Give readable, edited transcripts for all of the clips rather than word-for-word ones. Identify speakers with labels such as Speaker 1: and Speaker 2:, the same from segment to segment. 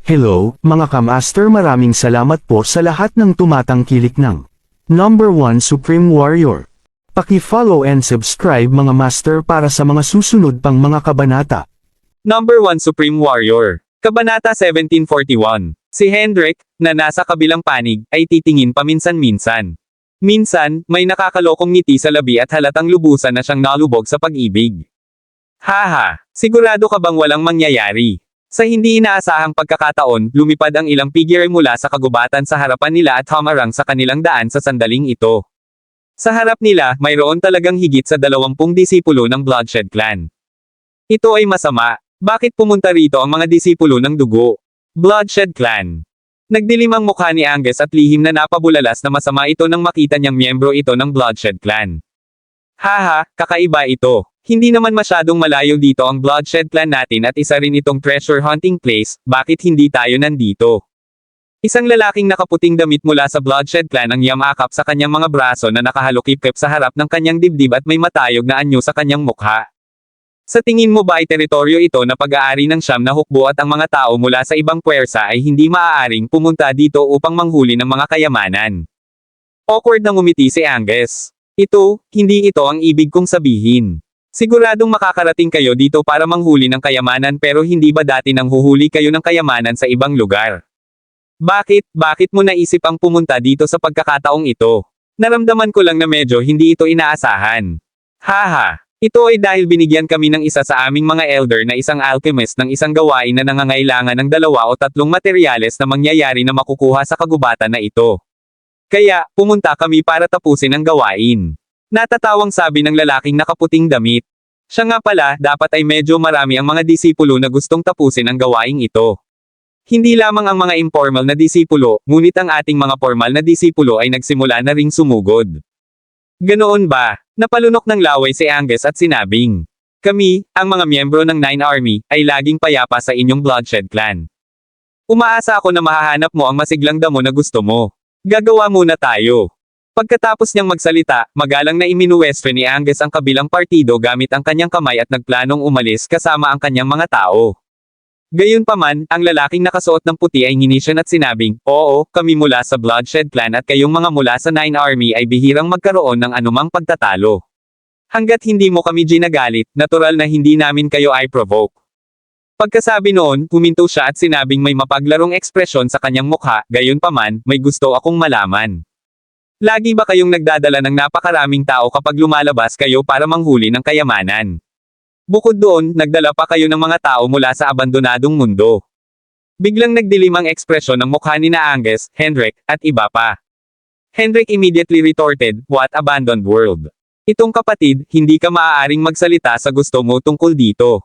Speaker 1: Hello, mga kamaster, maraming salamat po sa lahat ng tumatangkilik ng Number 1 Supreme Warrior. Paki-follow and subscribe mga master para sa mga susunod pang mga kabanata.
Speaker 2: Number 1 Supreme Warrior. Kabanata 1741. Si Hendrik, na nasa kabilang panig, ay titingin paminsan-minsan. Minsan, may nakakalokong ngiti sa labi at halatang lubusan na siyang nalubog sa pag-ibig. Haha, sigurado ka bang walang mangyayari? Sa hindi inaasahang pagkakataon, lumipad ang ilang figure mula sa kagubatan sa harapan nila at humarang sa kanilang daan sa sandaling ito. Sa harap nila, mayroon talagang higit sa 20 disipulo ng Bloodshed Clan. Ito ay masama. Bakit pumunta rito ang mga disipulo ng dugo? Bloodshed Clan. Nagdilim ang mukha ni Angus at lihim na napabulalas na masama ito nang makita niyang miyembro ito ng Bloodshed Clan. Haha, kakaiba ito. Hindi naman masyadong malayo dito ang Bloodshed Clan natin at isa rin itong treasure hunting place, bakit hindi tayo nandito? Isang lalaking nakaputing damit mula sa Bloodshed Clan ang yamakap sa kanyang mga braso na nakahalukip-kip sa harap ng kanyang dibdib at may matayog na anyo sa kanyang mukha. Sa tingin mo ba ay teritoryo ito na pag-aari ng Siyam na Hukbo at ang mga tao mula sa ibang puwersa ay hindi maaaring pumunta dito upang manghuli ng mga kayamanan? Awkward na ngumiti si Angus. Hindi ito ang ibig kong sabihin. Siguradong makakarating kayo dito para manghuli ng kayamanan pero hindi ba dati nang huhuli kayo ng kayamanan sa ibang lugar? Bakit mo naisip ang pumunta dito sa pagkakataong ito? Naramdaman ko lang na medyo hindi ito inaasahan. Haha, ito ay dahil binigyan kami ng isa sa aming mga elder na isang alchemist ng isang gawain na nangangailangan ng 2 o 3 materyales na mangyayari na makukuha sa kagubatan na ito. Kaya, pumunta kami para tapusin ang gawain. Natatawang sabi ng lalaking nakaputing damit. Siya nga pala, dapat ay medyo marami ang mga disipulo na gustong tapusin ang gawaing ito. Hindi lamang ang mga informal na disipulo, ngunit ang ating mga formal na disipulo ay nagsimula na ring sumugod. Ganoon ba? Napalunok ng laway si Angus at sinabing, kami, ang mga miyembro ng 9 Army, ay laging payapa sa inyong Bloodshed Clan. Umaasa ako na mahahanap mo ang masiglang damo na gusto mo. Gagawa muna tayo. Pagkatapos niyang magsalita, magalang na iminuwestro ni Angus ang kabilang partido gamit ang kanyang kamay at nagplanong umalis kasama ang kanyang mga tao. Gayunpaman, ang lalaking nakasuot ng puti ay nginisyon at sinabing, oo, kami mula sa Bloodshed Clan at kayong mga mula sa 9 Army ay bihirang magkaroon ng anumang pagtatalo. Hanggat hindi mo kami ginagalit, natural na hindi namin kayo ay provoke. Pagkasabi noon, huminto siya at sinabing may mapaglarong ekspresyon sa kanyang mukha, gayunpaman, may gusto akong malaman. Lagi ba kayong nagdadala ng napakaraming tao kapag lumalabas kayo para manghuli ng kayamanan? Bukod doon, nagdala pa kayo ng mga tao mula sa abandonadong mundo. Biglang nagdilim ang ekspresyon ng mukha ni na Angus, Hendrik, at iba pa. Hendrik immediately retorted, what abandoned world? Itong kapatid, hindi ka maaaring magsalita sa gusto mo tungkol dito.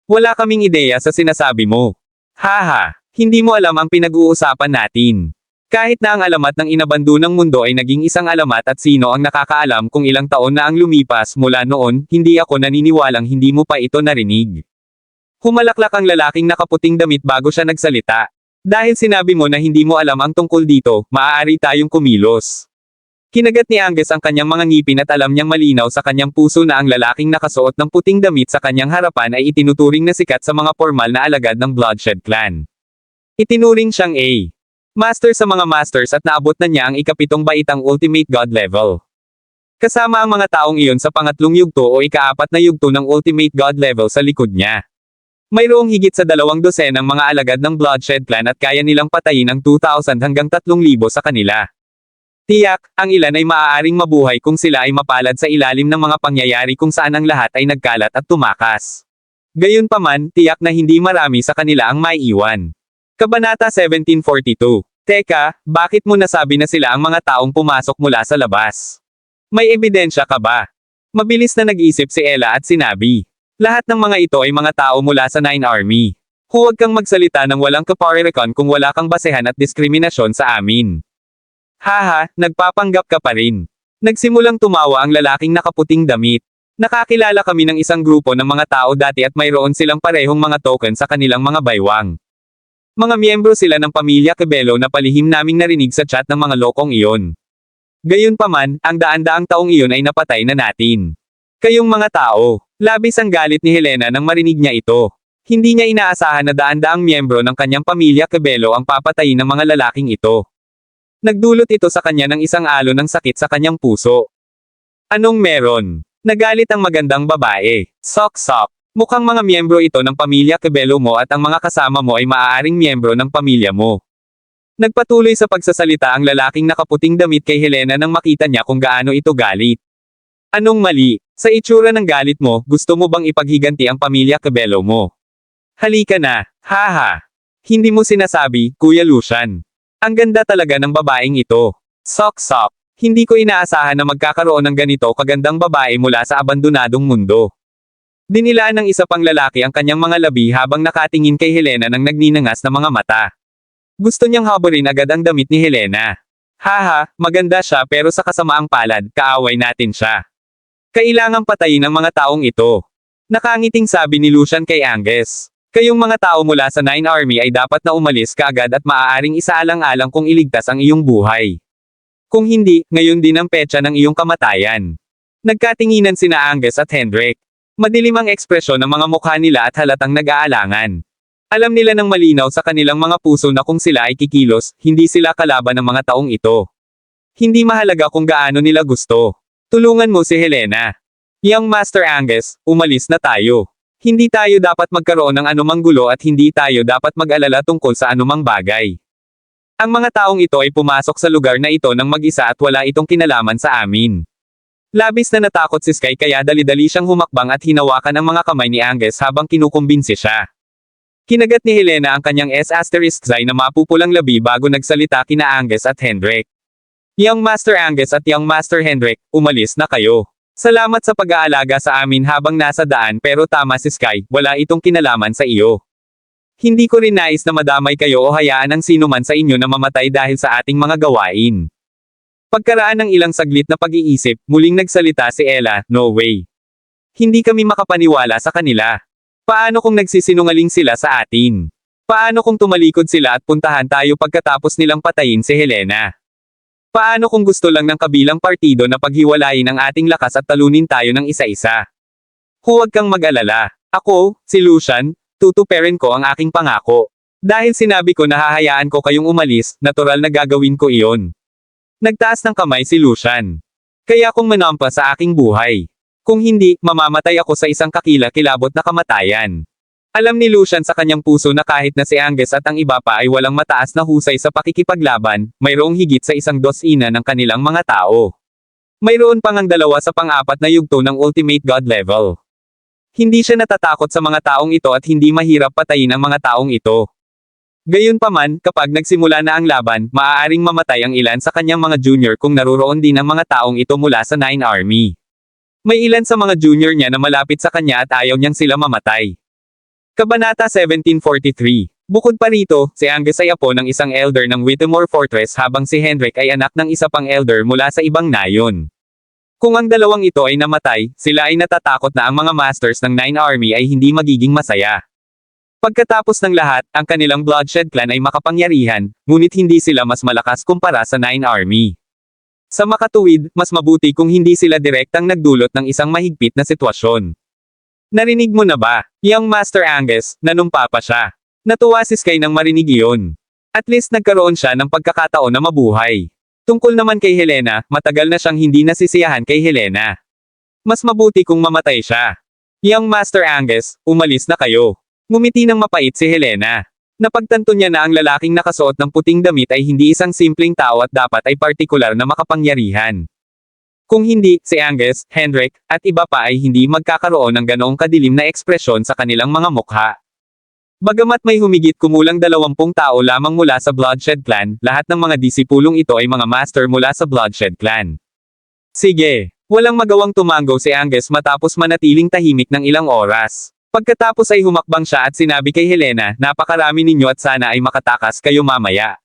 Speaker 2: Wala kaming ideya sa sinasabi mo. Haha, hindi mo alam ang pinag-uusapan natin. Kahit na ang alamat ng inabandonang mundo ay naging isang alamat at sino ang nakakaalam kung ilang taon na ang lumipas mula noon, hindi ako naniniwalang hindi mo pa ito narinig. Humalaklak ang lalaking nakaputing damit bago siya nagsalita. Dahil sinabi mo na hindi mo alam ang tungkol dito, maaari tayong kumilos. Kinagat ni Angus ang kanyang mga ngipin at alam niyang malinaw sa kanyang puso na ang lalaking nakasuot ng puting damit sa kanyang harapan ay itinuturing na sikat sa mga formal na alagad ng Bloodshed Clan. Itinuring siyang A. Master sa mga masters at naabot na niya ang ika-7 baitang ultimate god level. Kasama ang mga taong iyon sa pangatlong yugto o ika-4 na yugto ng ultimate god level sa likod niya. Mayroong higit sa 200 ng mga alagad ng Bloodshed Clan at kaya nilang patayin ang 2,000 hanggang 3,000 sa kanila. Tiyak, ang ilan ay maaaring mabuhay kung sila ay mapalad sa ilalim ng mga pangyayari kung saan ang lahat ay nagkalat at tumakas. Gayunpaman, tiyak na hindi marami sa kanila ang maiiwan. Kabanata 1742. Teka, bakit mo nasabi na sila ang mga taong pumasok mula sa labas? May ebidensya ka ba? Mabilis na nag-isip si Ella at sinabi. Lahat ng mga ito ay mga tao mula sa 9 Army. Huwag kang magsalita ng walang kaparerekon kung wala kang basehan at diskriminasyon sa amin. Haha, nagpapanggap ka pa rin. Nagsimulang tumawa ang lalaking nakaputing damit. Nakakilala kami ng isang grupo ng mga tao dati at mayroon silang parehong mga token sa kanilang mga baywang. Mga miyembro sila ng pamilya Cabello na palihim naming narinig sa chat ng mga lokong iyon. Gayunpaman, ang daan-daang taong iyon ay napatay na natin. Kayong mga tao, labis ang galit ni Helena nang marinig niya ito. Hindi niya inaasahan na daan-daang miyembro ng kanyang pamilya Cabello ang papatayin ng mga lalaking ito. Nagdulot ito sa kanya ng isang alon ng sakit sa kanyang puso. Anong meron? Nagalit ang magandang babae. Sok-sok. Mukhang mga miyembro ito ng pamilya Cabello mo at ang mga kasama mo ay maaaring miyembro ng pamilya mo. Nagpatuloy sa pagsasalita ang lalaking nakaputing damit kay Helena nang makita niya kung gaano ito galit. Anong mali? Sa itsura ng galit mo, gusto mo bang ipaghiganti ang pamilya Cabello mo? Halika na, haha. Hindi mo sinasabi, Kuya Lucian. Ang ganda talaga ng babaeng ito. Sok-sok. Hindi ko inaasahan na magkakaroon ng ganito kagandang babae mula sa abandonadong mundo. Dinilaan ng isa pang lalaki ang kanyang mga labi habang nakatingin kay Helena ng nagninangas na mga mata. Gusto niyang haburin agad ang damit ni Helena. Haha, maganda siya pero sa kasamaang palad, kaaway natin siya. Kailangang patayin ang mga taong ito. Nakangiting sabi ni Lucian kay Angus. Kayong mga tao mula sa 9 Army ay dapat na umalis kaagad at maaaring isaalang-alang kung iligtas ang iyong buhay. Kung hindi, ngayon din ang petsa ng iyong kamatayan. Nagkatinginan sina Angus at Hendrik. Madilim ang ekspresyon ng mga mukha nila at halatang nag-aalangan. Alam nila ng malinaw sa kanilang mga puso na kung sila ay kikilos, hindi sila kalaban ng mga taong ito. Hindi mahalaga kung gaano nila gusto. Tulungan mo si Helena. Young Master Angus, umalis na tayo. Hindi tayo dapat magkaroon ng anumang gulo at hindi tayo dapat mag-alala tungkol sa anumang bagay. Ang mga taong ito ay pumasok sa lugar na ito nang mag-isa at wala itong kinalaman sa amin. Labis na natakot si Sky kaya dali-dali siyang humakbang at hinawakan ang mga kamay ni Angus habang kinukumbinsi siya. Kinagat ni Helena ang kanyang S***y na mapupulang labi bago nagsalita kina Angus at Hendrik. Young Master Angus at Young Master Hendrik, umalis na kayo. Salamat sa pag-aalaga sa amin habang nasa daan pero tama si Sky, wala itong kinalaman sa iyo. Hindi ko rin nais na madamay kayo o hayaan ang sino man sa inyo na mamatay dahil sa ating mga gawain. Pagkaraan ng ilang saglit na pag-iisip, muling nagsalita si Ella, no way. Hindi kami makapaniwala sa kanila. Paano kung nagsisinungaling sila sa atin? Paano kung tumalikod sila at puntahan tayo pagkatapos nilang patayin si Helena? Paano kung gusto lang ng kabilang partido na paghiwalayin ang ating lakas at talunin tayo ng isa-isa? Huwag kang mag-alala. Ako, si Lucian, tutuperin ko ang aking pangako. Dahil sinabi ko na hahayaan ko kayong umalis, natural na gagawin ko iyon. Nagtaas ng kamay si Lucian. Kaya kung manampa sa aking buhay. Kung hindi, mamamatay ako sa isang kakilakilabot na kamatayan. Alam ni Lucian sa kanyang puso na kahit na si Angus at ang iba pa ay walang mataas na husay sa pakikipaglaban, mayroong higit sa 12 ng kanilang mga tao. Mayroon pang ang 2 sa pang-4 na yugto ng Ultimate God level. Hindi siya natatakot sa mga taong ito at hindi mahirap patayin ang mga taong ito. Gayunpaman, kapag nagsimula na ang laban, maaaring mamatay ang ilan sa kanyang mga junior kung naruroon din ang mga taong ito mula sa 9 Army. May ilan sa mga junior niya na malapit sa kanya at ayaw niyang sila mamatay. Kabanata 1743. Bukod pa rito, si Angus ay apo ng isang elder ng Whittemore Fortress habang si Hendrik ay anak ng isa pang elder mula sa ibang nayon. Kung ang dalawang ito ay namatay, sila ay natatakot na ang mga masters ng 9 Army ay hindi magiging masaya. Pagkatapos ng lahat, ang kanilang Bloodshed Clan ay makapangyarihan, ngunit hindi sila mas malakas kumpara sa 9 Army. Sa makatuwid, mas mabuti kung hindi sila direktang nagdulot ng isang mahigpit na sitwasyon. Narinig mo na ba, Young Master Angus, nanumpa pa siya. Natuwa si Sky nang marinig iyon. At least nagkaroon siya ng pagkakataon na mabuhay. Tungkol naman kay Helena, matagal na siyang hindi nasisiyahan kay Helena. Mas mabuti kung mamatay siya. Young Master Angus, umalis na kayo. Ngumiti ng mapait si Helena. Napagtanto niya na ang lalaking nakasuot ng puting damit ay hindi isang simpleng tao at dapat ay partikular na makapangyarihan. Kung hindi, si Angus, Hendrik, at iba pa ay hindi magkakaroon ng ganoong kadilim na ekspresyon sa kanilang mga mukha. Bagamat may humigit kumulang 20 tao lamang mula sa Bloodshed Clan, lahat ng mga disipulong ito ay mga master mula sa Bloodshed Clan. Sige, walang magawang tumango si Angus matapos manatiling tahimik ng ilang oras. Pagkatapos ay humakbang siya at sinabi kay Helena, napakarami ninyo at sana ay makatakas kayo mamaya.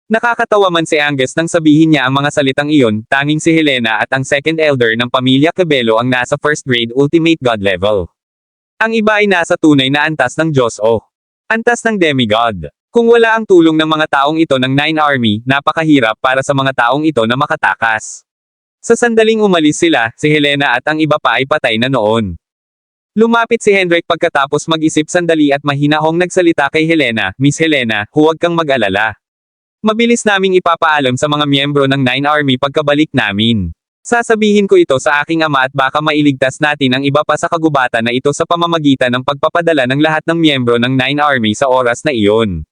Speaker 2: Nakakatawa man si Angus nang sabihin niya ang mga salitang iyon, tanging si Helena at ang second elder ng pamilya Cabello ang nasa first grade Ultimate God level. Ang iba ay nasa tunay na antas ng Diyos o antas ng demigod. Kung wala ang tulong ng mga taong ito ng 9 Army, napakahirap para sa mga taong ito na makatakas. Sa sandaling umalis sila, si Helena at ang iba pa ay patay na noon. Lumapit si Hendrik pagkatapos mag-isip sandali at mahinahong nagsalita kay Helena, Miss Helena, huwag kang mag-alala. Mabilis naming ipapaalam sa mga miyembro ng 9 Army pagkabalik namin. Sasabihin ko ito sa aking ama at baka mailigtas natin ang iba pa sa kagubatan na ito sa pamamagitan ng pagpapadala ng lahat ng miyembro ng 9 Army sa oras na iyon.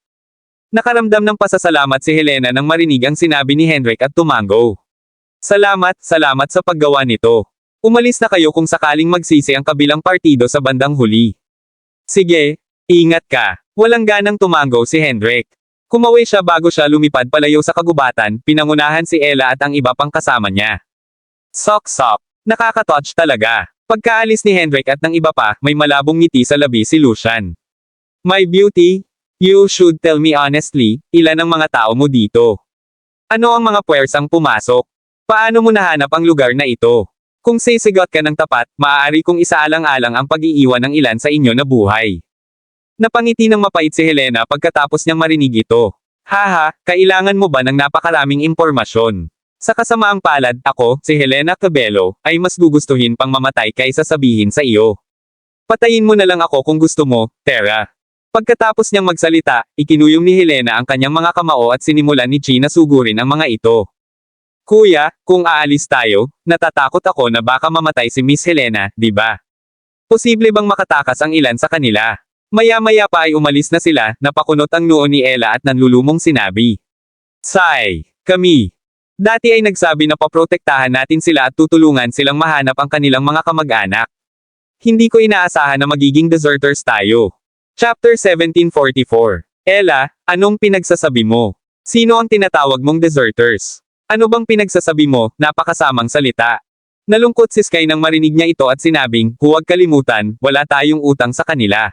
Speaker 2: Nakaramdam ng pasasalamat si Helena nang marinig ang sinabi ni Hendrik at tumango. Salamat sa paggawa nito. Umalis na kayo kung sakaling magsisi ang kabilang partido sa bandang huli. Sige, ingat ka. Walang ganang tumango si Hendrik. Kumawi siya bago siya lumipad palayo sa kagubatan, pinangunahan si Ella at ang iba pang kasama niya. Sok-sok. Nakaka-touch talaga. Pagkaalis ni Hendrik at ng iba pa, may malabong ngiti sa labi si Lucian. My beauty, you should tell me honestly, ilan ang mga tao mo dito? Ano ang mga puwersang pumasok? Paano mo nahanap ang lugar na ito? Kung sisigot ka ng tapat, maaari kong isaalang-alang ang pag-iiwan ng ilan sa inyo na buhay. Napangiti ng mapait si Helena pagkatapos niyang marinig ito. Haha, kailangan mo ba ng napakaraming impormasyon? Sa kasamaang palad, ako, si Helena Cabello, ay mas gugustuhin pang mamatay kaysa sabihin sa iyo. Patayin mo na lang ako kung gusto mo, Tara. Pagkatapos niyang magsalita, ikinuyong ni Helena ang kanyang mga kamao at sinimulan ni Chi na sugurin ang mga ito. Kuya, kung aalis tayo, natatakot ako na baka mamatay si Miss Helena, di ba? Posible bang makatakas ang ilan sa kanila? Maya-maya pa ay umalis na sila, napakunot ang noo ni Ella at nanlulumong sinabi. Say, kami. Dati ay nagsabi na paprotektahan natin sila at tutulungan silang mahanap ang kanilang mga kamag-anak. Hindi ko inaasahan na magiging deserters tayo. Chapter 1744. Ella, anong pinagsasabi mo? Sino ang tinatawag mong deserters? Ano bang pinagsasabi mo, napakasamang salita? Nalungkot si Sky nang marinig niya ito at sinabing, huwag kalimutan, wala tayong utang sa kanila.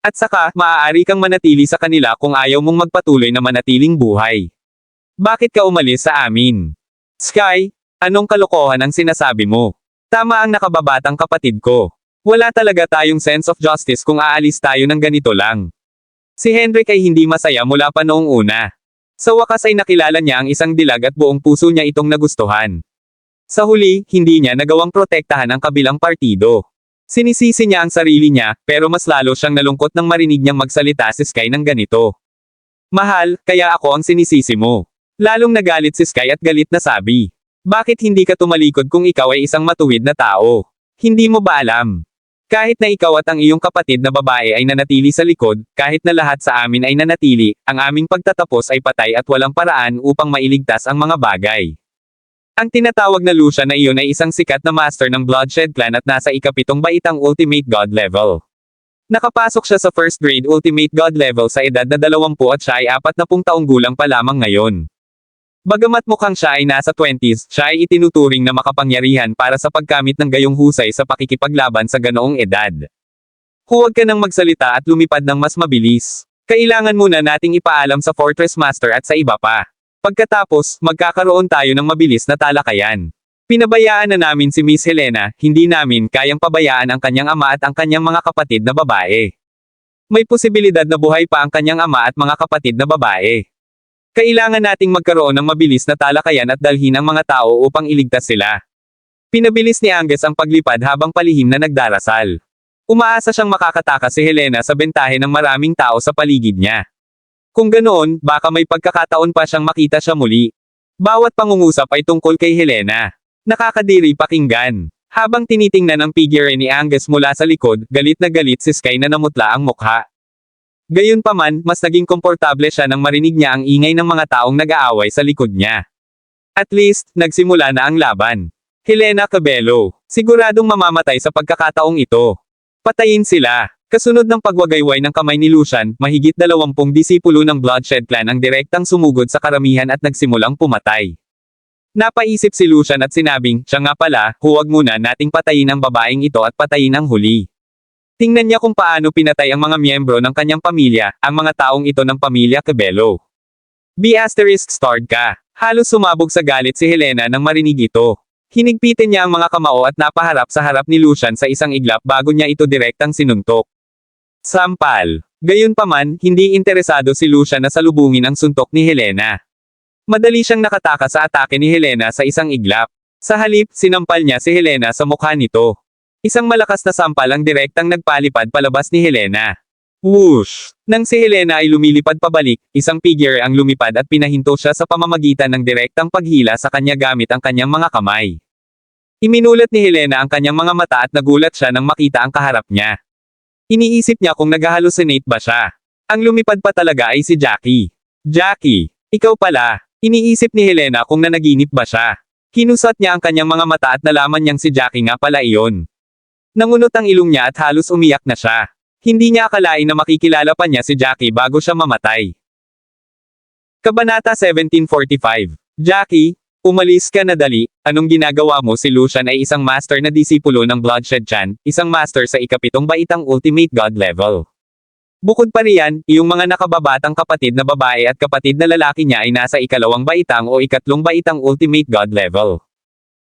Speaker 2: At saka, maaari kang manatili sa kanila kung ayaw mong magpatuloy na manatiling buhay. Bakit ka umalis sa amin? Sky, anong kalokohan ang sinasabi mo? Tama ang nakababatang kapatid ko. Wala talaga tayong sense of justice kung aalis tayo ng ganito lang. Si Hendrik ay hindi masaya mula pa noong una. Sa wakas ay nakilala niya ang isang dilag at buong puso niya itong nagustuhan. Sa huli, hindi niya nagawang protektahan ang kabilang partido. Sinisisi niya ang sarili niya, pero mas lalo siyang nalungkot nang marinig niyang magsalita si Sky ng ganito. Mahal, kaya ako ang sinisisi mo. Lalong nagalit si Sky at galit na sabi. Bakit hindi ka tumalikod kung ikaw ay isang matuwid na tao? Hindi mo ba alam? Kahit na ikaw at ang iyong kapatid na babae ay nanatili sa likod, kahit na lahat sa amin ay nanatili, ang aming pagtatapos ay patay at walang paraan upang mailigtas ang mga bagay. Ang tinatawag na Lucian na iyon ay isang sikat na master ng Bloodshed Clan at nasa ikapitong baitang Ultimate God level. Nakapasok siya sa first grade Ultimate God level sa edad na 20 at siya ay 40 taong gulang pa lamang ngayon. Bagamat mukhang siya ay nasa 20s, siya ay itinuturing na makapangyarihan para sa pagkamit ng gayong husay sa pakikipaglaban sa ganoong edad. Huwag ka nang magsalita at lumipad ng mas mabilis. Kailangan muna nating ipaalam sa Fortress Master at sa iba pa. Pagkatapos, magkakaroon tayo ng mabilis na talakayan. Pinabayaan na namin si Miss Helena, hindi namin kayang pabayaan ang kanyang ama at ang kanyang mga kapatid na babae. May posibilidad na buhay pa ang kanyang ama at mga kapatid na babae. Kailangan nating magkaroon ng mabilis na talakayan at dalhin ang mga tao upang iligtas sila. Pinabilis ni Angus ang paglipad habang palihim na nagdarasal. Umaasa siyang makakatakas si Helena sa bentahe ng maraming tao sa paligid niya. Kung ganoon, baka may pagkakataon pa siyang makita siya muli. Bawat pangungusap ay tungkol kay Helena. Nakakadiri pakinggan. Habang tinitingnan ang figure ni Angus mula sa likod, galit na galit si Sky na namutla ang mukha. Gayunpaman, mas naging komportable siya nang marinig niya ang ingay ng mga taong nag-aaway sa likod niya. At least, nagsimula na ang laban. Helena Cabello, siguradong mamamatay sa pagkakataong ito. Patayin sila. Kasunod ng pagwagayway ng kamay ni Lucian, mahigit 20 disipulo ng Bloodshed Clan ang direktang sumugod sa karamihan at nagsimulang pumatay. Napaisip si Lucian at sinabing, siya nga pala, huwag muna nating patayin ang babaeng ito at patayin ang huli. Tingnan niya kung paano pinatay ang mga miyembro ng kanyang pamilya, ang mga taong ito ng pamilya Cabello. ***starred ka. Halos sumabog sa galit si Helena nang marinig ito. Hinigpitin niya ang mga kamao at napaharap sa harap ni Lucian sa isang iglap bago niya ito direktang sinuntok. Sampal. Gayunpaman, hindi interesado si Lucian na salubungin ang suntok ni Helena. Madali siyang nakataka sa atake ni Helena sa isang iglap. Sa halip, sinampal niya si Helena sa mukha nito. Isang malakas na sampal ang direktang nagpalipad palabas ni Helena. Whoosh! Nang si Helena ay lumilipad pabalik, isang figure ang lumipad at pinahinto siya sa pamamagitan ng direktang paghila sa kanya gamit ang kanyang mga kamay. Iminulat ni Helena ang kanyang mga mata at nagulat siya nang makita ang kaharap niya. Iniisip niya kung nag-hallucinate ba siya. Ang lumipad pa talaga ay si Jackie. Jackie, ikaw pala. Iniisip ni Helena kung nanaginip ba siya. Kinusat niya ang kanyang mga mata at nalaman niyang si Jackie nga pala iyon. Nangunot ang ilong niya at halos umiyak na siya. Hindi niya akalain na makikilala pa niya si Jackie bago siya mamatay. Kabanata 1745. Jackie, umalis ka na dali. Anong ginagawa mo? Si Lucian ay isang master na disipulo ng Bloodshed Chan, isang master sa ikapitong baitang Ultimate God level. Bukod pa riyan, iyong mga nakababatang kapatid na babae at kapatid na lalaki niya ay nasa ikalawang baitang o ikatlong baitang Ultimate God level.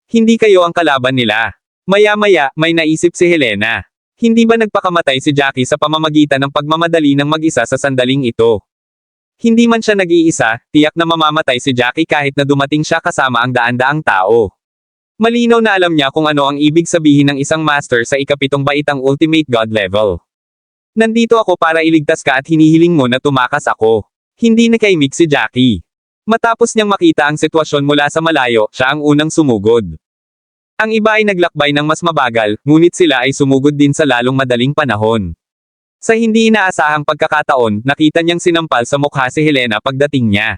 Speaker 2: Hindi kayo ang kalaban nila. Maya-maya, may naisip si Helena. Hindi ba nagpakamatay si Jackie sa pamamagitan ng pagmamadali ng mag-isa sa sandaling ito? Hindi man siya nag-iisa, tiyak na mamamatay si Jackie kahit na dumating siya kasama ang daan-daang tao. Malinaw na alam niya kung ano ang ibig sabihin ng isang master sa ikapitong baitang Ultimate God level. Nandito ako para iligtas ka at hinihiling mo na tumakas ako. Hindi nakaimik si Jackie. Matapos niyang makita ang sitwasyon mula sa malayo, siya ang unang sumugod. Ang iba ay naglakbay ng mas mabagal, ngunit sila ay sumugod din sa lalong madaling panahon. Sa hindi inaasahang pagkakataon, nakita niyang sinampal sa mukha si Helena pagdating niya.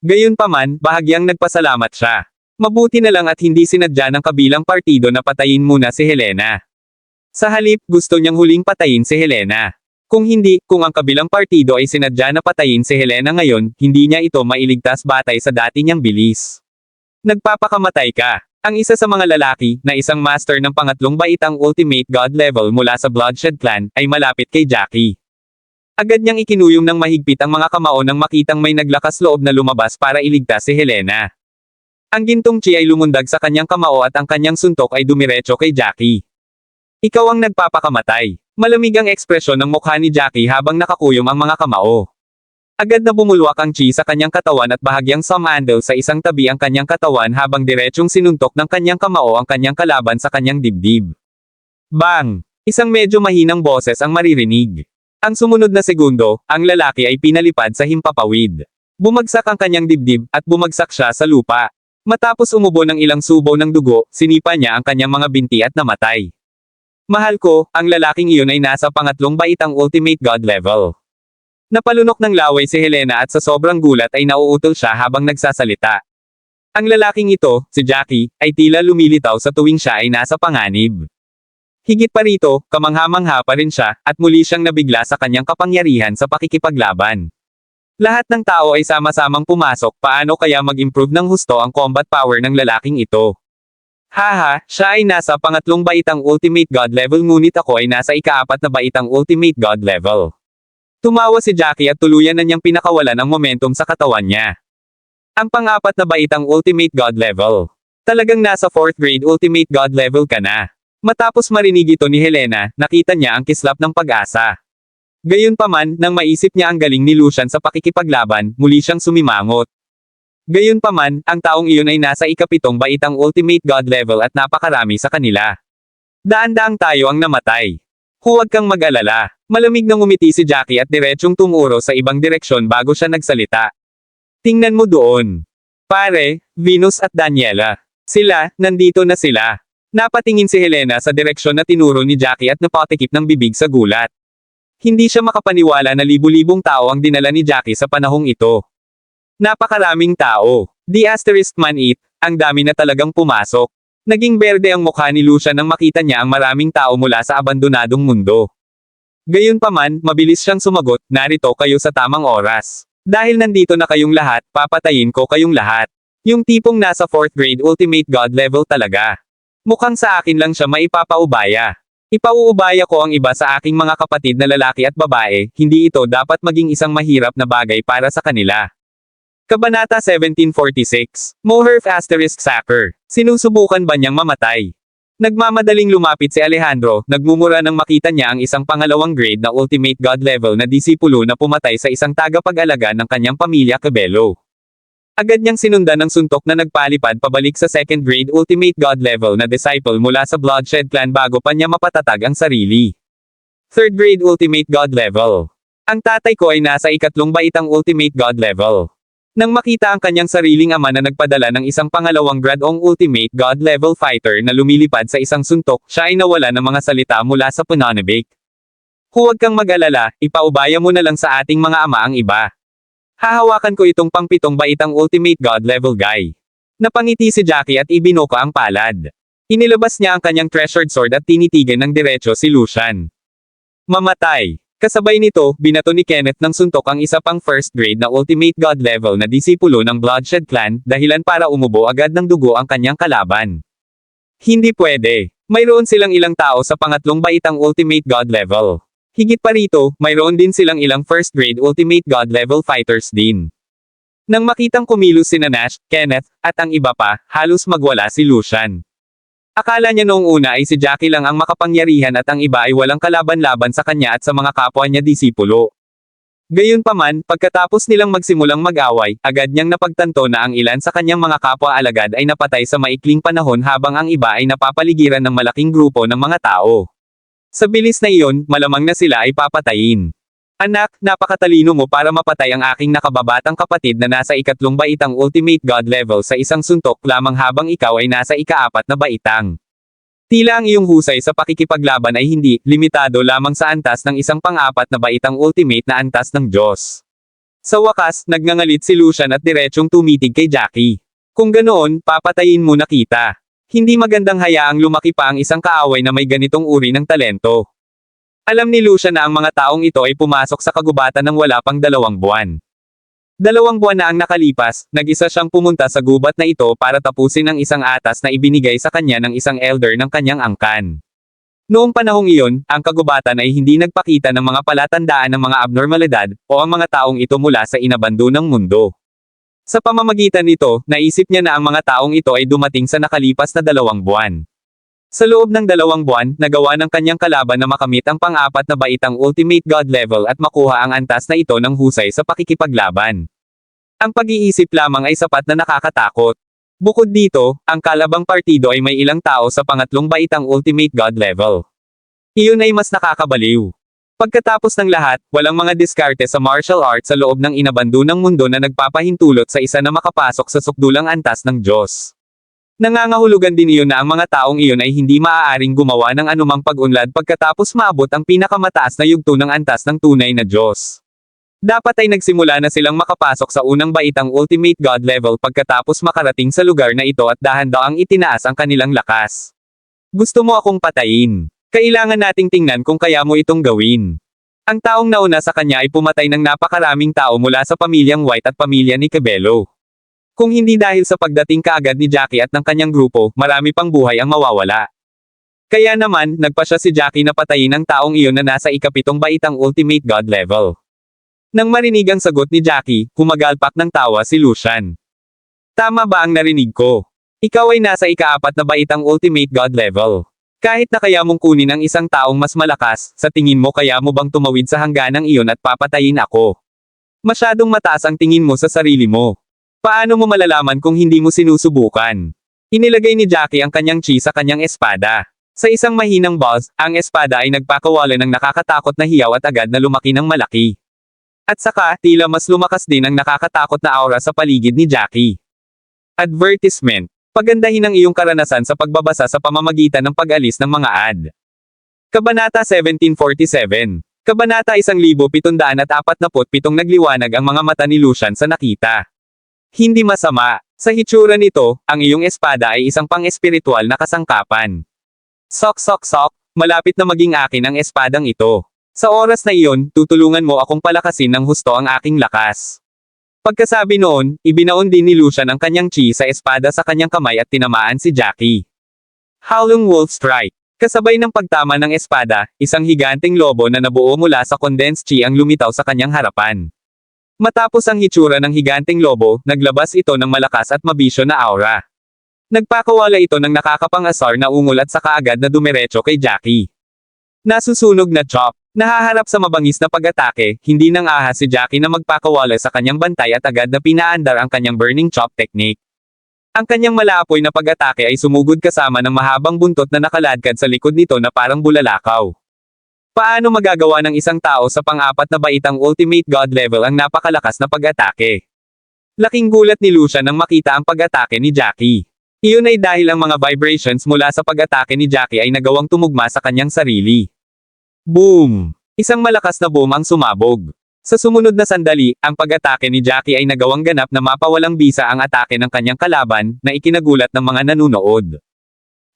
Speaker 2: Gayunpaman, bahagyang nagpasalamat siya. Mabuti na lang at hindi sinadya ng kabilang partido na patayin muna si Helena. Sa halip, gusto niyang huling patayin si Helena. Kung hindi, kung ang kabilang partido ay sinadya na patayin si Helena ngayon, hindi niya ito mailigtas batay sa dati niyang bilis. Nagpapakamatay ka. Ang isa sa mga lalaki, na isang master ng pangatlong baitang Ultimate God level mula sa Bloodshed Clan, ay malapit kay Jackie. Agad niyang ikinuyom ng mahigpit ang mga kamao nang makitang may naglakas loob na lumabas para iligtas si Helena. Ang gintong chi ay lumundag sa kanyang kamao at ang kanyang suntok ay dumiretso kay Jackie. Ikaw ang nagpapakamatay. Malamig ang ekspresyon ng mukha ni Jackie habang nakakuyom ang mga kamao. Agad na bumulwak ang chi sa kanyang katawan at bahagyang sumandal sa isang tabi ang kanyang katawan habang diretsong sinuntok ng kanyang kamao ang kanyang kalaban sa kanyang dibdib. Bang! Isang medyo mahinang boses ang maririnig. Ang sumunod na segundo, ang lalaki ay pinalipad sa himpapawid. Bumagsak ang kanyang dibdib, at bumagsak siya sa lupa. Matapos umubo ng ilang subo ng dugo, sinipa niya ang kanyang mga binti at namatay. Mahal ko, ang lalaking iyon ay nasa pangatlong baitang Ultimate God level. Napalunok ng laway si Helena at sa sobrang gulat ay nauutol siya habang nagsasalita. Ang lalaking ito, si Jackie, ay tila lumilitaw sa tuwing siya ay nasa panganib. Higit pa rito, kamangha-mangha pa rin siya, at muli siyang nabigla sa kanyang kapangyarihan sa pakikipaglaban. Lahat ng tao ay sama-samang pumasok, paano kaya mag-improve ng husto ang combat power ng lalaking ito? Haha, siya ay nasa pangatlong baitang Ultimate God level ngunit ako ay nasa ikaapat na baitang Ultimate God level. Tumawa si Jackie at tuluyan na niyang pinakawalan ang momentum sa katawan niya. Ang pang-apat na baitang Ultimate God level. Talagang nasa 4th grade Ultimate God level ka na. Matapos marinig ito ni Helena, nakita niya ang kislap ng pag-asa. Gayunpaman, nang maisip niya ang galing ni Lucian sa pakikipaglaban, muli siyang sumimangot. Gayunpaman, ang taong iyon ay nasa ikapitong baitang Ultimate God level at napakarami sa kanila. Daan-daang tayo ang namatay. Huwag kang mag-alala. Malamig nang umiti si Jackie at diretsyong tumuro sa ibang direksyon bago siya nagsalita. Tingnan mo doon. Pare, Venus at Daniela. Sila, nandito na sila. Napatingin si Helena sa direksyon na tinuro ni Jackie at napatikip ng bibig sa gulat. Hindi siya makapaniwala na libu-libong tao ang dinala ni Jackie sa panahong ito. Napakaraming tao. The asterisk man it, ang dami na talagang pumasok. Naging berde ang mukha ni Lucian nang makita niya ang maraming tao mula sa abandonadong mundo. Gayunpaman, mabilis siyang sumagot, narito kayo sa tamang oras. Dahil nandito na kayong lahat, papatayin ko kayong lahat. Yung tipong nasa 4th grade Ultimate God level talaga. Mukhang sa akin lang siya maipapaubaya. Ipauubaya ko ang iba sa aking mga kapatid na lalaki at babae, hindi ito dapat maging isang mahirap na bagay para sa kanila. Kabanata 1746. Moherf asterisk Sacker. Sinusubukan ba niyang mamatay? Nagmamadaling lumapit si Alejandro, nagmumura nang makita niya ang isang pangalawang grade na Ultimate God level na disipulo na pumatay sa isang tagapag-alaga ng kanyang pamilya Cabello. Agad niyang sinundan ng suntok na nagpalipad pabalik sa second grade ultimate god level na disciple mula sa Bloodshed clan bago pa niya mapatatag ang sarili. Third grade ultimate god level. Ang tatay ko ay nasa ikatlong baitang ultimate god level. Nang makita ang kanyang sariling ama na nagpadala ng isang pangalawang gradong ultimate god level fighter na lumilipad sa isang suntok, siya ay nawala ng mga salita mula sa pananabik. Huwag kang mag-alala, ipaubaya mo na lang sa ating mga ama ang iba. Hahawakan ko itong pang-pitong baitang ultimate god level guy. Napangiti si Jackie at ibinuka ang palad. Inilabas niya ang kanyang treasured sword at tinitigan ng diretso si Lucian. Mamatay. Kasabay nito, binato ni Kenneth ng suntok ang isa pang first grade na ultimate god level na disipulo ng Bloodshed clan, dahilan para umubo agad ng dugo ang kanyang kalaban. Hindi pwede. Mayroon silang ilang tao sa pangatlong baitang ultimate god level. Higit pa rito, mayroon din silang ilang first grade ultimate god level fighters din. Nang makitang kumilos sina Nash, Kenneth, at ang iba pa, halos magwala si Lucian. Akala niya noong una ay si Jackie lang ang makapangyarihan at ang iba ay walang kalaban-laban sa kanya at sa mga kapwa niya disipulo. Gayunpaman, pagkatapos nilang magsimulang mag-away, agad niyang napagtanto na ang ilan sa kanyang mga kapwa alagad ay napatay sa maikling panahon habang ang iba ay napapaligiran ng malaking grupo ng mga tao. Sa bilis na iyon, malamang na sila ay papatayin. Anak, napakatalino mo para mapatay ang aking nakababatang kapatid na nasa ikatlong baitang ultimate god level sa isang suntok lamang habang ikaw ay nasa ikaapat na baitang. Tila ang iyong husay sa pakikipaglaban ay hindi limitado lamang sa antas ng isang pang-apat na baitang ultimate na antas ng Diyos. Sa wakas, nagngangalit si Lucian at diretsyong tumitig kay Jackie. Kung ganoon, papatayin mo na kita. Hindi magandang hayaang lumaki pa ang isang kaaway na may ganitong uri ng talento. Alam ni Lucian na ang mga taong ito ay pumasok sa kagubatan ng wala pang 2 buwan. 2 buwan na ang nakalipas, nag-isa siyang pumunta sa gubat na ito para tapusin ang isang atas na ibinigay sa kanya ng isang elder ng kanyang angkan. Noong panahong iyon, ang kagubatan ay hindi nagpakita ng mga palatandaan ng mga abnormalidad, o ang mga taong ito mula sa inabandonang mundo. Sa pamamagitan nito, naisip niya na ang mga taong ito ay dumating sa nakalipas na 2 buwan. Sa loob ng 2 buwan, nagawa ng kanyang kalaban na makamit ang pang-apat na baitang ultimate god level at makuha ang antas na ito ng husay sa pakikipaglaban. Ang pag-iisip lamang ay sapat na nakakatakot. Bukod dito, ang kalabang partido ay may ilang tao sa pangatlong baitang ultimate god level. Iyon ay mas nakakabaliw. Pagkatapos ng lahat, walang mga diskarte sa martial arts sa loob ng inabandonang mundo na nagpapahintulot sa isa na makapasok sa sukdulang antas ng Diyos. Nangangahulugan din iyon na ang mga taong iyon ay hindi maaaring gumawa ng anumang pag-unlad pagkatapos maabot ang pinakamataas na yugto ng antas ng tunay na Diyos. Dapat ay nagsimula na silang makapasok sa unang baitang ultimate god level pagkatapos makarating sa lugar na ito at dahan-daang itinaas ang kanilang lakas. Gusto mo akong patayin? Kailangan nating tingnan kung kaya mo itong gawin. Ang taong nauna sa kanya ay pumatay ng napakaraming tao mula sa pamilyang White at pamilya ni Cabello. Kung hindi dahil sa pagdating kaagad ni Jackie at ng kanyang grupo, marami pang buhay ang mawawala. Kaya naman, nagpasya si Jackie na patayin ang taong iyon na nasa ikapitong baitang ultimate god level. Nang marinig ang sagot ni Jackie, humagalpak ng tawa si Lucian. Tama ba ang narinig ko? Ikaw ay nasa ikaapat na baitang ultimate god level. Kahit na kaya mong kunin ang isang taong mas malakas, sa tingin mo kaya mo bang tumawid sa hangganang iyon at papatayin ako? Masyadong mataas ang tingin mo sa sarili mo. Paano mo malalaman kung hindi mo sinusubukan? Inilagay ni Jackie ang kanyang chi sa kanyang espada. Sa isang mahinang buzz, ang espada ay nagpakawala ng nakakatakot na hiyaw at agad na lumaki ng malaki. At saka, tila mas lumakas din ang nakakatakot na aura sa paligid ni Jackie. Advertisement. Pagandahin ang iyong karanasan sa pagbabasa sa pamamagitan ng pag-alis ng mga ad. Kabanata 1747. Kabanata 1747 nagliwanag ang mga mata ni Lucian sa nakita. Hindi masama. Sa hitsura nito, ang iyong espada ay isang pang-espiritual na kasangkapan. Sok sok sok, malapit na maging akin ang espadang ito. Sa oras na iyon, tutulungan mo akong palakasin ng husto ang aking lakas. Pagkasabi noon, ibinaon din ni Lucian ang kanyang chi sa espada sa kanyang kamay at tinamaan si Jackie. Howling Wolf Strike. Kasabay ng pagtama ng espada, isang higanteng lobo na nabuo mula sa condensed chi ang lumitaw sa kanyang harapan. Matapos ang hitsura ng higanteng lobo, naglabas ito ng malakas at mabisyo na aura. Nagpakawala ito ng nakakapang-asar na ungol at saka agad na dumiretso kay Jackie. Nasusunog na chop. Nahaharap sa mabangis na pag-atake, hindi nang ahas si Jackie na magpakawala sa kanyang bantay at agad na pinaandar ang kanyang burning chop technique. Ang kanyang malaapoy na pag-atake ay sumugod kasama ng mahabang buntot na nakaladkad sa likod nito na parang bulalakaw. Paano magagawa ng isang tao sa pang-apat na baitang ultimate god level ang napakalakas na pag-atake? Laking gulat ni Lucia nang makita ang pag-atake ni Jackie. Iyon ay dahil ang mga vibrations mula sa pag-atake ni Jackie ay nagawang tumugma sa kanyang sarili. Boom! Isang malakas na boom ang sumabog. Sa sumunod na sandali, ang pag-atake ni Jackie ay nagawang ganap na mapawalang bisa ang atake ng kanyang kalaban, na ikinagulat ng mga nanunood.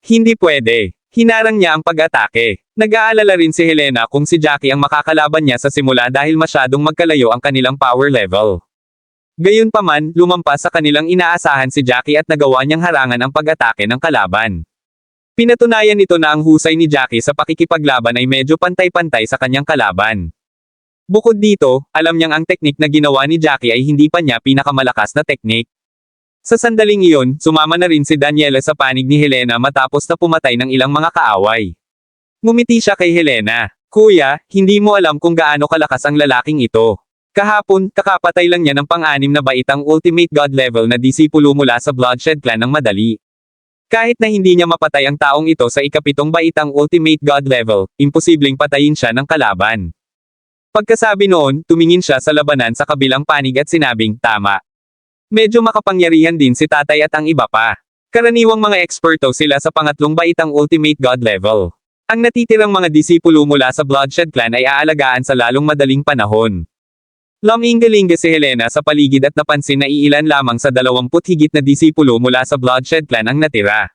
Speaker 2: Hindi pwede. Hinarang niya ang pag-atake. Nag-aalala rin si Helena kung si Jackie ang makakalaban niya sa simula dahil masyadong magkalayo ang kanilang power level. Gayunpaman, lumampas sa kanilang inaasahan si Jackie at nagawa niyang harangan ang pag-atake ng kalaban. Pinatunayan nito na ang husay ni Jackie sa pakikipaglaban ay medyo pantay-pantay sa kanyang kalaban. Bukod dito, alam niyang ang teknik na ginawa ni Jackie ay hindi pa niya pinakamalakas na teknik. Sa sandaling iyon, sumama na rin si Daniela sa panig ni Helena matapos na pumatay ng ilang mga kaaway. Ngumiti siya kay Helena. Kuya, hindi mo alam kung gaano kalakas ang lalaking ito. Kahapon, kakapatay lang niya ng pang-anim na baitang ultimate god level na disipulo mula sa Bloodshed Clan ng madali. Kahit na hindi niya mapatay ang taong ito sa ikapitong baitang ultimate god level, imposibleng patayin siya ng kalaban. Pagkasabi noon, tumingin siya sa labanan sa kabilang panig at sinabing, tama. Medyo makapangyarihan din si tatay at ang iba pa. Karaniwang mga eksperto sila sa pangatlong baitang ultimate god level. Ang natitirang mga disipulo mula sa Bloodshed Clan ay aalagaan sa lalong madaling panahon. Lumingalinga si Helena sa paligid at napansin na iilan lamang sa 20 higit na disipulo mula sa Bloodshed Clan ang natira.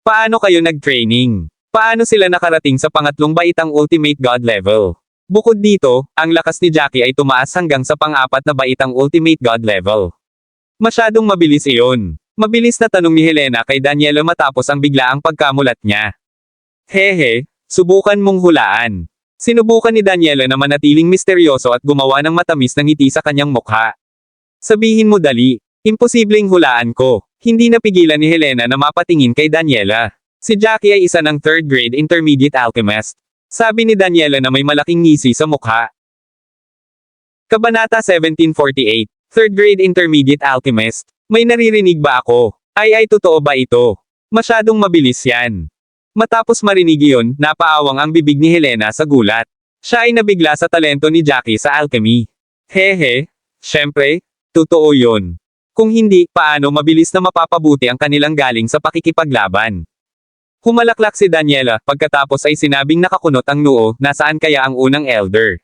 Speaker 2: Paano kayo nag-training? Paano sila nakarating sa pangatlong baitang ultimate god level? Bukod dito, ang lakas ni Jackie ay tumaas hanggang sa pang-apat na baitang ultimate god level. Masyadong mabilis iyon. Mabilis na tanong ni Helena kay Daniela matapos ang biglaang pagkamulat niya. Hehe, subukan mong hulaan. Sinubukan ni Daniela na manatiling misteryoso at gumawa ng matamis na ngiti sa kanyang mukha. Sabihin mo dali, imposibleng hulaan ko. Hindi napigilan ni Helena na mapatingin kay Daniela. Si Jackie ay isa ng 3rd grade intermediate alchemist. Sabi ni Daniela na may malaking ngisi sa mukha. Kabanata 1748, 3rd grade intermediate alchemist. May naririnig ba ako? Ay totoo ba ito? Masyadong mabilis yan. Matapos marinig iyon, napaawang ang bibig ni Helena sa gulat. Siya ay nabigla sa talento ni Jackie sa alchemy. Hehe, syempre, totoo yun. Kung hindi, paano mabilis na mapapabuti ang kanilang galing sa pakikipaglaban? Humalaklak si Daniela, pagkatapos ay sinabing nakakunot ang noo, nasaan kaya ang unang elder?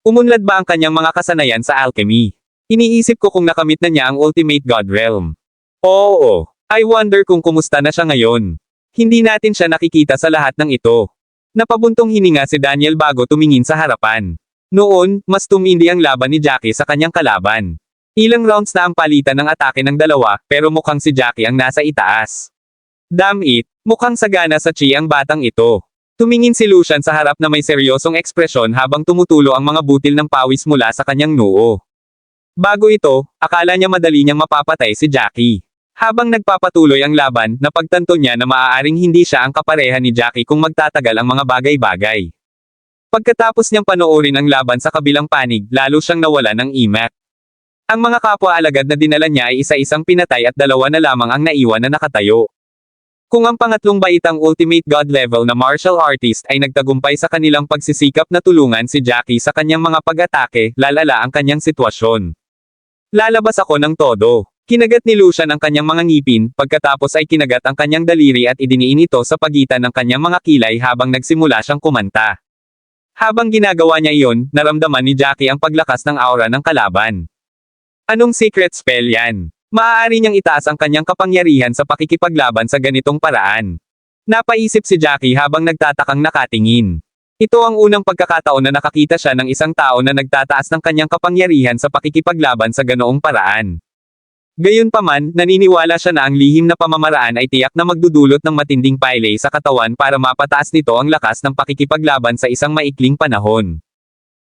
Speaker 2: Umunlad ba ang kanyang mga kasanayan sa alchemy? Iniisip ko kung nakamit na niya ang ultimate god realm. Oo, I wonder kung kumusta na siya ngayon. Hindi natin siya nakikita sa lahat ng ito. Napabuntong hininga si Daniel bago tumingin sa harapan. Noon, mas tumindi ang laban ni Jackie sa kanyang kalaban. Ilang rounds na ang palitan ng atake ng dalawa, pero mukhang si Jackie ang nasa itaas. Damn it, mukhang sagana sa chi ang batang ito. Tumingin si Lucian sa harap na may seryosong ekspresyon habang tumutulo ang mga butil ng pawis mula sa kanyang noo. Bago ito, akala niya madali niyang mapapatay si Jackie. Habang nagpapatuloy ang laban, napagtanto niya na maaaring hindi siya ang kapareha ni Jackie kung magtatagal ang mga bagay-bagay. Pagkatapos niyang panoorin ang laban sa kabilang panig, lalo siyang nawala ng imak. Ang mga kapwa-alagad na dinala niya ay isa-isang pinatay at dalawa na lamang ang naiwan na nakatayo. Kung ang pangatlong baitang ultimate god level na martial artist ay nagtagumpay sa kanilang pagsisikap na tulungan si Jackie sa kanyang mga pag-atake, lalala ang kanyang sitwasyon. Lalabas ako ng todo. Kinagat ni Lucian ang kanyang mga ngipin, pagkatapos ay kinagat ang kanyang daliri at idiniin ito sa pagitan ng kanyang mga kilay habang nagsimula siyang kumanta. Habang ginagawa niya iyon, naramdaman ni Jackie ang paglakas ng aura ng kalaban. Anong secret spell yan? Maaari niyang itaas ang kanyang kapangyarihan sa pakikipaglaban sa ganitong paraan. Napaisip si Jackie habang nagtatakang nakatingin. Ito ang unang pagkakataon na nakakita siya ng isang tao na nagtataas ng kanyang kapangyarihan sa pakikipaglaban sa ganoong paraan. Gayunpaman, naniniwala siya na ang lihim na pamamaraan ay tiyak na magdudulot ng matinding paylay sa katawan para mapataas nito ang lakas ng pakikipaglaban sa isang maikling panahon.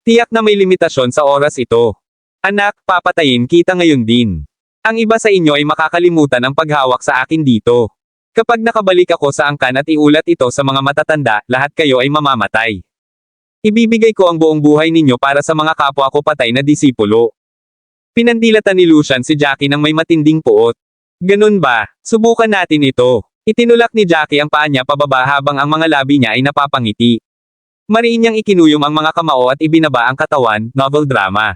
Speaker 2: Tiyak na may limitasyon sa oras ito. Anak, papatayin kita ngayon din. Ang iba sa inyo ay makakalimutan ang paghawak sa akin dito. Kapag nakabalik ako sa angkan at iulat ito sa mga matatanda, lahat kayo ay mamamatay. Ibibigay ko ang buong buhay ninyo para sa mga kapwa ko patay na disipulo. Pinandilatan ni Lucian si Jackie ng may matinding puot. Ganun ba? Subukan natin ito. Itinulak ni Jackie ang paa niya pababa habang ang mga labi niya ay napapangiti. Mariin niyang ikinuyom ang mga kamao at ibinaba ang katawan, novel drama.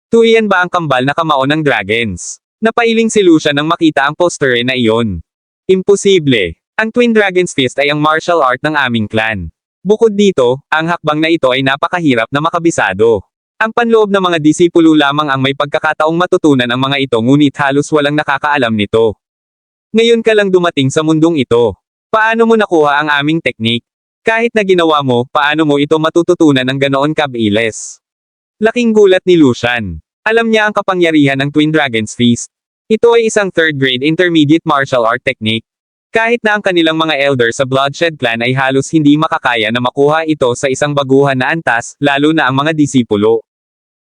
Speaker 2: Tuiyan ba ang kambal na kamao ng dragons? Napailing si Lucian nang makita ang poster na iyon. Imposible. Ang Twin Dragon's Fist ay ang martial art ng aming clan. Bukod dito, ang hakbang na ito ay napakahirap na makabisado. Ang panloob ng mga disipulo lamang ang may pagkakataong matutunan ang mga ito ngunit halos walang nakakaalam nito. Ngayon ka lang dumating sa mundong ito. Paano mo nakuha ang aming teknik? Kahit na ginawa mo, paano mo ito matututunan ng ganoon kabilis? Laking gulat ni Lucian. Alam niya ang kapangyarihan ng Twin Dragon's Fist. Ito ay isang third-grade intermediate martial art technique. Kahit na ang kanilang mga elder sa Bloodshed Clan ay halos hindi makakaya na makuha ito sa isang baguhan na antas, lalo na ang mga disipulo.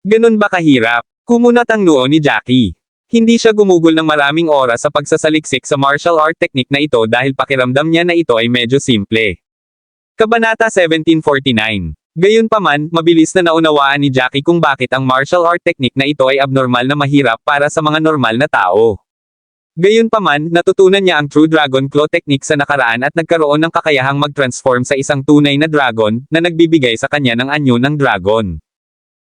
Speaker 2: Ganun ba kahirap? Kumunat ang noo ni Jackie. Hindi siya gumugol ng maraming oras sa pagsasaliksik sa martial art technique na ito dahil pakiramdam niya na ito ay medyo simple. Kabanata 1749. Gayunpaman, mabilis na naunawaan ni Jackie kung bakit ang martial art technique na ito ay abnormal na mahirap para sa mga normal na tao. Gayunpaman, natutunan niya ang True Dragon Claw technique sa nakaraan at nagkaroon ng kakayahang mag-transform sa isang tunay na dragon, na nagbibigay sa kanya ng anyo ng dragon.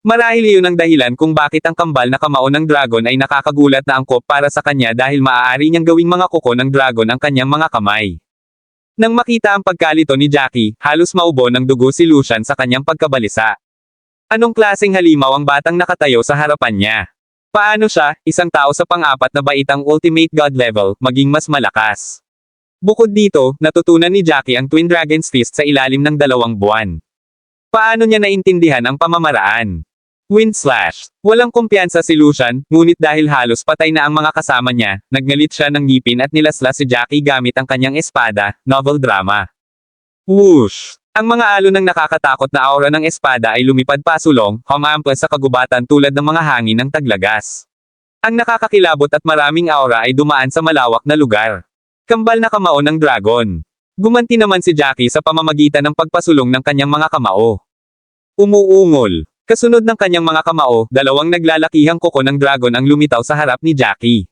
Speaker 2: Marahil iyon ang dahilan kung bakit ang kambal na kamao ng dragon ay nakakagulat na angkop para sa kanya dahil maaari niyang gawing mga kuko ng dragon ang kanyang mga kamay. Nang makita ang pagkalito ni Jackie, halos maubo ng dugo si Lucian sa kanyang pagkabalisa. Anong klaseng halimaw ang batang nakatayo sa harapan niya? Paano siya, isang tao sa pang-apat na baitang ultimate god level, maging mas malakas? Bukod dito, natutunan ni Jackie ang Twin Dragon's Fist sa ilalim ng 2 buwan. Paano niya naintindihan ang pamamaraan? Wind Slash. Walang kumpiyansa si Lucian, ngunit dahil halos patay na ang mga kasama niya, naggalit siya ng ngipin at nilasla si Jackie gamit ang kanyang espada, novel drama. Whoosh! Ang mga alon ng nakakatakot na aura ng espada ay lumipad pasulong, humampas sa kagubatan tulad ng mga hangin ng taglagas. Ang nakakakilabot at maraming aura ay dumaan sa malawak na lugar. Kambal na kamao ng dragon. Gumanti naman si Jackie sa pamamagitan ng pagpasulong ng kanyang mga kamao. Umuungol. Kasunod ng kanyang mga kamao, 2 naglalakihang kuko ng dragon ang lumitaw sa harap ni Jackie.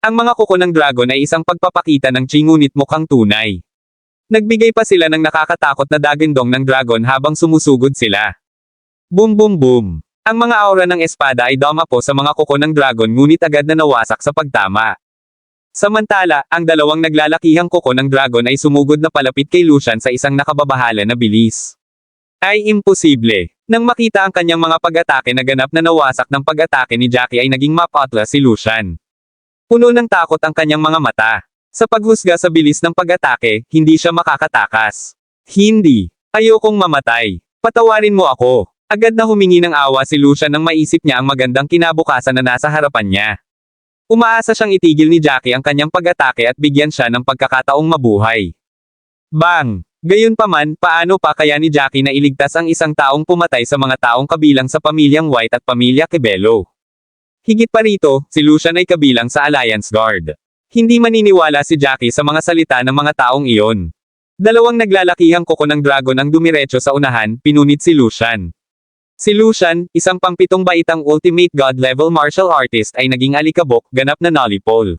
Speaker 2: Ang mga kuko ng dragon ay isang pagpapakita ng chi ngunit mukhang tunay. Nagbigay pa sila ng nakakatakot na dagandong ng dragon habang sumusugod sila. Boom boom boom. Ang mga aura ng espada ay dumapo sa mga kuko ng dragon ngunit agad na nawasak sa pagtama. Samantala, ang 2 naglalakihang kuko ng dragon ay sumugod na palapit kay Lucian sa isang nakababahala na bilis. Ay imposible. Nang makita ang kanyang mga pag-atake na ganap na nawasak ng pag-atake ni Jackie ay naging mapatla si Lucian. Puno ng takot ang kanyang mga mata. Sa paghusga sa bilis ng pag-atake, hindi siya makakatakas. Hindi. Ayokong mamatay. Patawarin mo ako. Agad na humingi ng awa si Lucian nang maisip niya ang magandang kinabukasan na nasa harapan niya. Umaasa siyang itigil ni Jackie ang kanyang pag-atake at bigyan siya ng pagkakataong mabuhay. Bang! Gayunpaman, paano pa kaya ni Jackie na iligtas ang isang taong pumatay sa mga taong kabilang sa pamilyang White at pamilya Kebelo? Higit pa rito, si Lucian ay kabilang sa Alliance Guard. Hindi maniniwala si Jackie sa mga salita ng mga taong iyon. 2 naglalakihang kuko ng dragon ang dumiretso sa unahan, pinunit si Lucian. Si Lucian, isang pang-7 baitang ultimate god level martial artist ay naging alikabok, ganap na nolipol.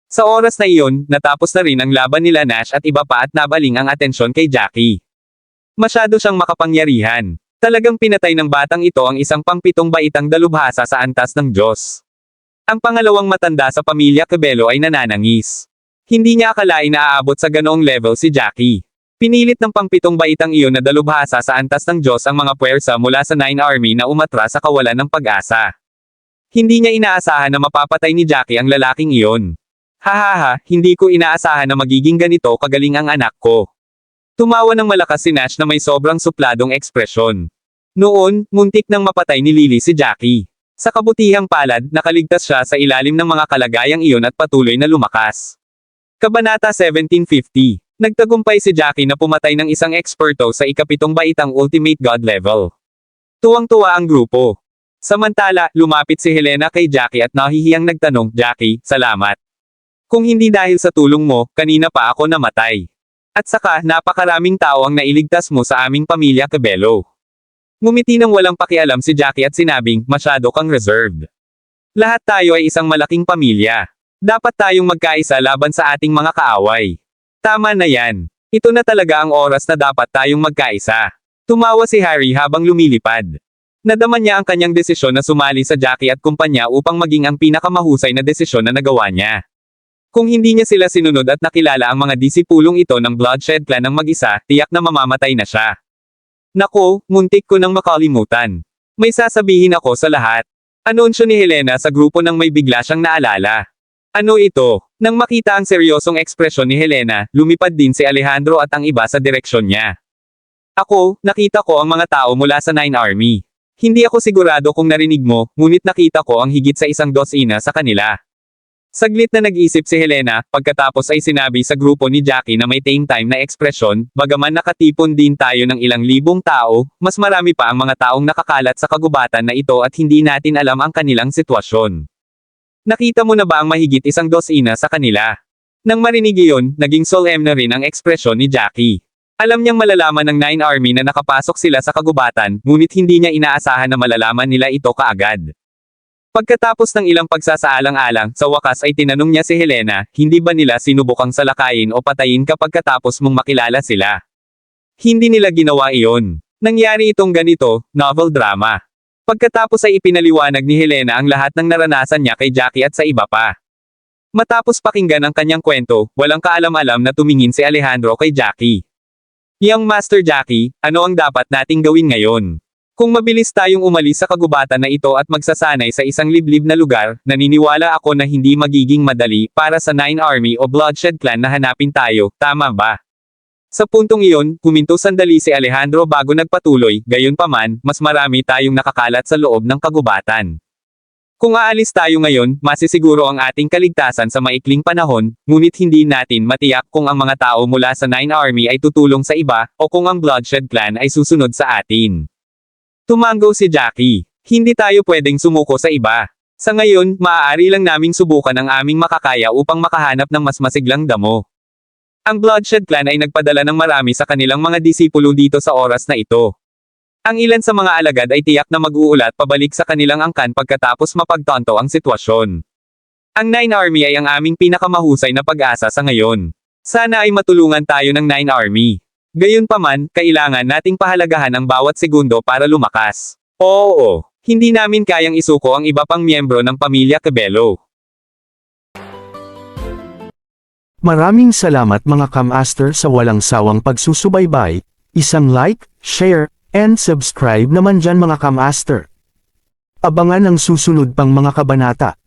Speaker 2: Sa oras na iyon, natapos na rin ang laban nila Nash at iba pa at nabaling ang atensyon kay Jackie. Masyado siyang makapangyarihan. Talagang pinatay ng batang ito ang isang pang-7 baitang dalubhasa sa antas ng Diyos. Ang pangalawang matanda sa pamilya Kebelo ay nananangis. Hindi niya akalain na aabot sa ganoong level si Jackie. Pinilit ng pang-7 baitang iyon na dalubhasa sa antas ng Diyos ang mga puwersa mula sa 9 Army na umatras sa kawalan ng pag-asa. Hindi niya inaasahan na mapapatay ni Jackie ang lalaking iyon. Hahaha, hindi ko inaasahan na magiging ganito kagaling ang anak ko. Tumawa ng malakas si Nash na may sobrang supladong ekspresyon. Noon, muntik nang mapatay ni Lily si Jackie. Sa kabutihang palad, nakaligtas siya sa ilalim ng mga kalagayang iyon at patuloy na lumakas. Kabanata 1750. Nagtagumpay si Jackie na pumatay ng isang eksperto sa ika-7 baitang ultimate god level. Tuwang-tuwa ang grupo. Samantala, lumapit si Helena kay Jackie at nahihiyang nagtanong, "Jackie, salamat. Kung hindi dahil sa tulong mo, kanina pa ako namatay. At saka, napakaraming tao ang nailigtas mo sa aming pamilya Cabello. Ngumiti ng walang pakialam si Jackie at sinabing, masyado kang reserved. Lahat tayo ay isang malaking pamilya. Dapat tayong magkaisa laban sa ating mga kaaway. Tama na yan. Ito na talaga ang oras na dapat tayong magkaisa. Tumawa si Harry habang lumilipad. Nadama niya ang kanyang desisyon na sumali sa Jackie at kumpanya upang maging ang pinakamahusay na desisyon na nagawa niya. Kung hindi niya sila sinunod at nakilala ang mga disipulong ito ng Bloodshed Clan ng mag-isa, tiyak na mamamatay na siya. Nako, muntik ko nang makalimutan. May sasabihin ako sa lahat. Anunsyo ni Helena sa grupo nang may bigla siyang naalala. Ano ito? Nang makita ang seryosong ekspresyon ni Helena, lumipad din si Alejandro at ang iba sa direksyon niya. Ako, nakita ko ang mga tao mula sa 9 Army. Hindi ako sigurado kung narinig mo, ngunit nakita ko ang higit sa 1 dosina sa kanila. Saglit na nag-isip si Helena, pagkatapos ay sinabi sa grupo ni Jackie na may tame time na ekspresyon, bagaman nakatipon din tayo ng ilang libong tao, mas marami pa ang mga taong nakakalat sa kagubatan na ito at hindi natin alam ang kanilang sitwasyon. Nakita mo na ba ang mahigit 1 dosina sa kanila? Nang marinig iyon, naging solemn na rin ang ekspresyon ni Jackie. Alam niyang malalaman ng 9 Army na nakapasok sila sa kagubatan, ngunit hindi niya inaasahan na malalaman nila ito kaagad. Pagkatapos ng ilang pagsasaalang-alang, sa wakas ay tinanong niya si Helena, hindi ba nila sinubukang salakayin o patayin kapag katapos mong makilala sila? Hindi nila ginawa iyon. Nangyari itong ganito, novel drama. Pagkatapos ay ipinaliwanag ni Helena ang lahat ng naranasan niya kay Jackie at sa iba pa. Matapos pakinggan ang kanyang kwento, walang kaalam-alam na tumingin si Alejandro kay Jackie. Young Master Jackie, ano ang dapat nating gawin ngayon? Kung mabilis tayong umalis sa kagubatan na ito at magsasanay sa isang liblib na lugar, naniniwala ako na hindi magiging madali para sa 9 Army o Bloodshed Clan na hanapin tayo, tama ba? Sa puntong iyon, huminto sandali si Alejandro bago nagpatuloy, gayunpaman, mas marami tayong nakakalat sa loob ng kagubatan. Kung aalis tayo ngayon, masisiguro ang ating kaligtasan sa maikling panahon, ngunit hindi natin matiyak kung ang mga tao mula sa 9 Army ay tutulong sa iba, o kung ang Bloodshed Clan ay susunod sa atin. Tumango si Jackie. Hindi tayo pwedeng sumuko sa iba. Sa ngayon, maaari lang naming subukan ang aming makakaya upang makahanap ng mas masiglang damo. Ang Bloodshed Clan ay nagpadala ng marami sa kanilang mga disipulo dito sa oras na ito. Ang ilan sa mga alagad ay tiyak na mag-uulat pabalik sa kanilang angkan pagkatapos mapagtanto ang sitwasyon. Ang 9 Army ay ang aming pinakamahusay na pag-asa sa ngayon. Sana ay matulungan tayo ng 9 Army. Gayunpaman, kailangan nating pahalagahan ang bawat segundo para lumakas. Oo, hindi namin kayang isuko ang iba pang miyembro ng pamilya Cabello.
Speaker 1: Maraming salamat mga Kamaster sa walang sawang pagsusubaybay, isang like, share, and subscribe naman dyan mga Kamaster. Abangan ang susunod pang mga kabanata.